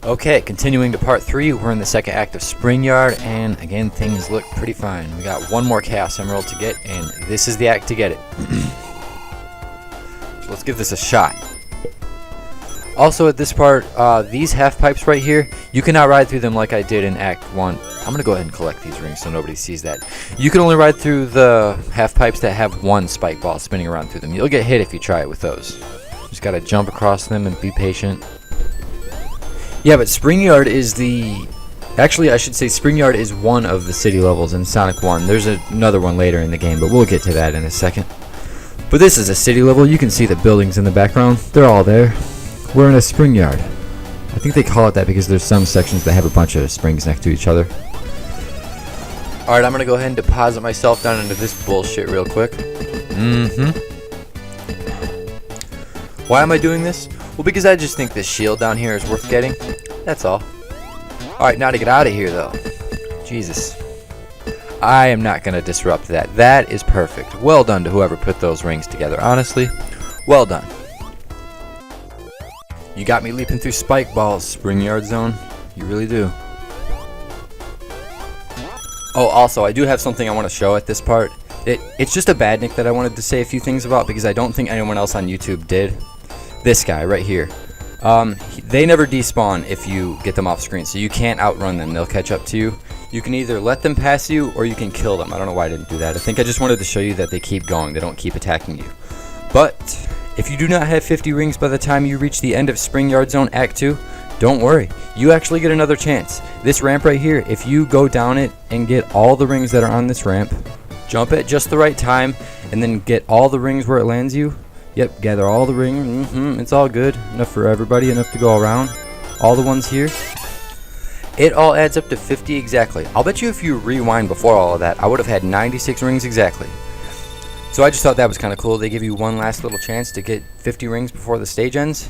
Okay, continuing to part 3, we're in the second act of Spring Yard, and again, things look pretty fine. We got one more Chaos Emerald to get, and this is the act to get it. So let's give this a shot. Also, at this part, these half pipes right here, you cannot ride through them like I did in Act 1. I'm going to go ahead and collect these rings so nobody sees that. You can only ride through the half pipes that have one spike ball spinning around through them. You'll get hit if you try it with those. Just got to jump across them and be patient. Yeah, but Spring Yard is the... Actually, I should say Spring Yard is one of the city levels in Sonic 1. There's another one later in the game, but we'll get to that in a second. But this is a city level. You can see the buildings in the background. They're all there. We're in a Spring Yard. I think they call it that because there's some sections that have a bunch of springs next to each other. Alright, I'm going to go ahead and deposit myself down into this bullshit real quick. Why am I doing this? Well, because I just think this shield down here is worth getting. That's all. Alright, now to get out of here, though. Jesus. I am not going to disrupt that. That is perfect. Well done to whoever put those rings together. Honestly, well done. You got me leaping through spike balls, Spring Yard Zone. You really do. Oh, also, I do have something I want to show at this part. It's just a badnik that I wanted to say a few things about because I don't think anyone else on YouTube did. This guy right here. They never despawn if you get them off screen, so you can't outrun them. They'll catch up to you. You can either let them pass you or you can kill them. I don't know why I didn't do that. I think I just wanted to show you that they keep going. They don't keep attacking you. But if you do not have 50 rings by the time you reach the end of Spring Yard Zone Act 2, don't worry. You actually get another chance. This ramp right here, if you go down it and get all the rings that are on this ramp, jump at just the right time, and then get all the rings where it lands you. Yep, gather all the rings. It's all good. Enough for everybody, enough to go around. All the ones here. It all adds up to 50 exactly. I'll bet you if you rewind before all of that, I would have had 96 rings exactly. So I just thought that was kind of cool. They give you one last little chance to get 50 rings before the stage ends.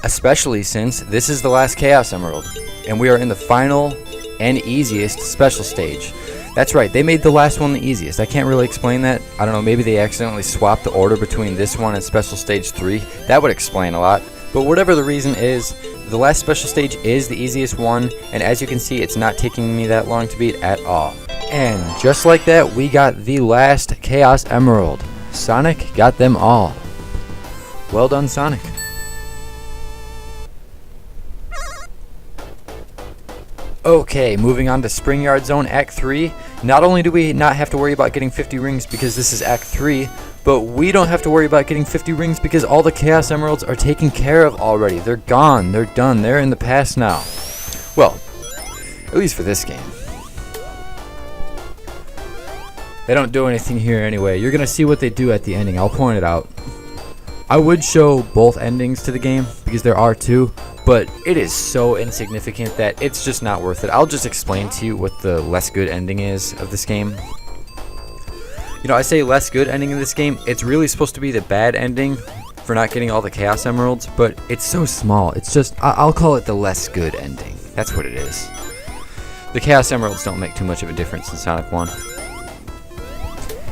Especially since this is the last Chaos Emerald. And we are in the final and easiest special stage. That's right, they made the last one the easiest. I can't really explain that. I don't know, maybe they accidentally swapped the order between this one and Special Stage 3. That would explain a lot. But whatever the reason is, the last special stage is the easiest one, and as you can see, it's not taking me that long to beat at all. And just like that, we got the last Chaos Emerald. Sonic got them all. Well done, Sonic. Okay, moving on to Spring Yard Zone Act 3. Not only do we not have to worry about getting 50 rings because this is Act 3, but we don't have to worry about getting 50 rings because all the Chaos Emeralds are taken care of already. They're gone, they're done, they're in the past now. Well, at least for this game. They don't do anything here anyway. You're going to see what they do at the ending. I'll point it out. I would show both endings to the game because there are two, but it is so insignificant that it's just not worth it. I'll just explain to you what the less good ending is of this game. You know, I say less good ending of this game. It's really supposed to be the bad ending for not getting all the Chaos Emeralds, but it's so small. It's just, I'll call it the less good ending. That's what it is. The Chaos Emeralds don't make too much of a difference in Sonic 1.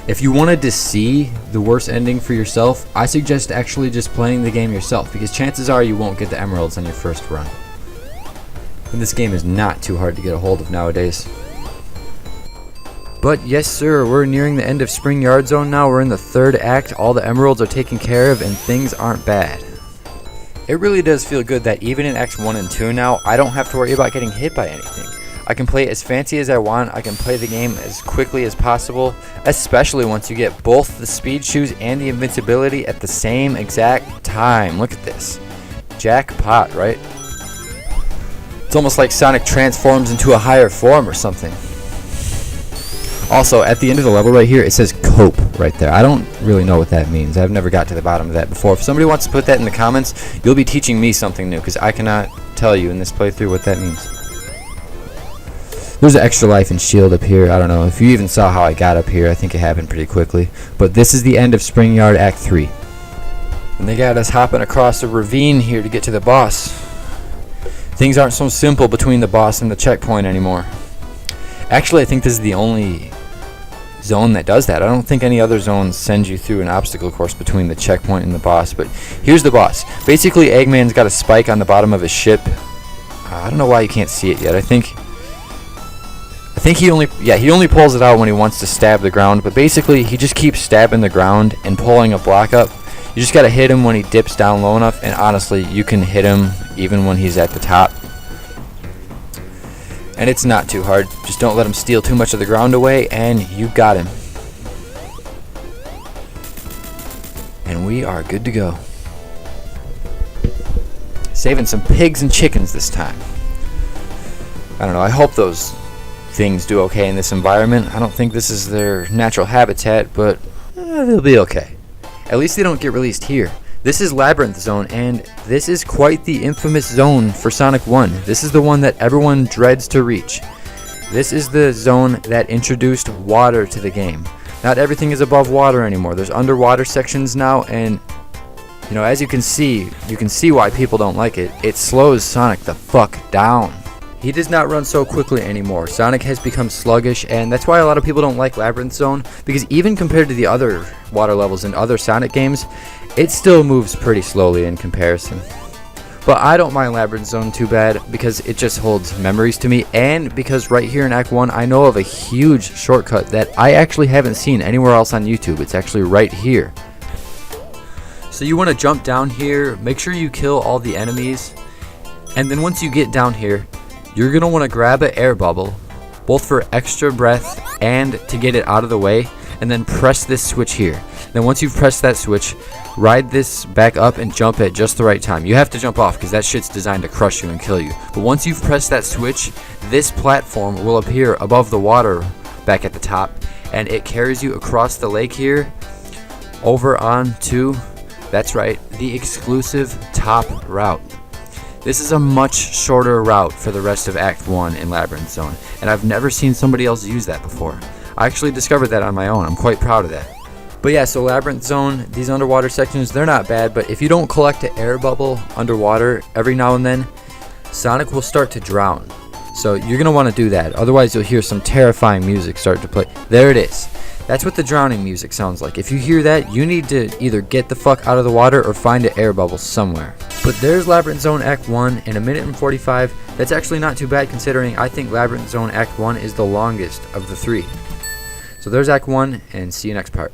If you wanted to see the worst ending for yourself, I suggest actually just playing the game yourself, because chances are you won't get the emeralds on your first run. And this game is not too hard to get a hold of nowadays. But yes sir, we're nearing the end of Spring Yard Zone now. We're in the third act, all the emeralds are taken care of, and things aren't bad. It really does feel good that even in Acts 1 and 2 now, I don't have to worry about getting hit by anything. I can play as fancy as I want, I can play the game as quickly as possible, especially once you get both the speed shoes and the invincibility at the same exact time. Look at this. Jackpot, right? It's almost like Sonic transforms into a higher form or something. Also, at the end of the level right here, it says cope right there. I don't really know what that means. I've never got to the bottom of that before. If somebody wants to put that in the comments, you'll be teaching me something new, because I cannot tell you in this playthrough what that means. There's an extra life and shield up here. I don't know if you even saw how I got up here. I think it happened pretty quickly. But this is the end of Spring Yard Act 3. And they got us hopping across a ravine here to get to the boss. Things aren't so simple between the boss and the checkpoint anymore. Actually, I think this is the only zone that does that. I don't think any other zones send you through an obstacle course between the checkpoint and the boss. But here's the boss. Basically, Eggman's got a spike on the bottom of his ship. I don't know why you can't see it yet. I think he only pulls it out when he wants to stab the ground, but basically he just keeps stabbing the ground and pulling a block up. You just gotta hit him when he dips down low enough, and honestly, you can hit him even when he's at the top. And it's not too hard. Just don't let him steal too much of the ground away, and you got him. And we are good to go. Saving some pigs and chickens this time. I don't know, I hope those things do okay in this environment. I don't think this is their natural habitat, but they'll be okay. At least they don't get released here. This is Labyrinth Zone, and this is quite the infamous zone for Sonic 1. This is the one that everyone dreads to reach. This is the zone that introduced water to the game. Not everything is above water anymore. There's underwater sections now, and you know, as you can see why people don't like it. It slows Sonic the fuck down. He does not run so quickly anymore. Sonic has become sluggish, and that's why a lot of people don't like Labyrinth Zone, because even compared to the other water levels in other Sonic games, it still moves pretty slowly in comparison. But I don't mind Labyrinth Zone too bad, because it just holds memories to me, and because right here in Act 1 I know of a huge shortcut that I actually haven't seen anywhere else on YouTube. It's actually right here. So you want to jump down here, make sure you kill all the enemies, and then once you get down here, you're going to want to grab an air bubble, both for extra breath and to get it out of the way, and then press this switch here. Then once you've pressed that switch, ride this back up and jump at just the right time. You have to jump off because that shit's designed to crush you and kill you. But once you've pressed that switch, this platform will appear above the water back at the top, and it carries you across the lake here over onto, that's right, the exclusive top route. This is a much shorter route for the rest of Act 1 in Labyrinth Zone, and I've never seen somebody else use that before. I actually discovered that on my own. I'm quite proud of that. But yeah, so Labyrinth Zone, these underwater sections, they're not bad, but if you don't collect an air bubble underwater every now and then, Sonic will start to drown. So you're going to want to do that, otherwise you'll hear some terrifying music start to play. There it is. That's what the drowning music sounds like. If you hear that, you need to either get the fuck out of the water or find an air bubble somewhere. But there's Labyrinth Zone Act 1 in 1 minute and 45. That's actually not too bad considering I think Labyrinth Zone Act 1 is the longest of the three. So there's Act 1, and see you next part.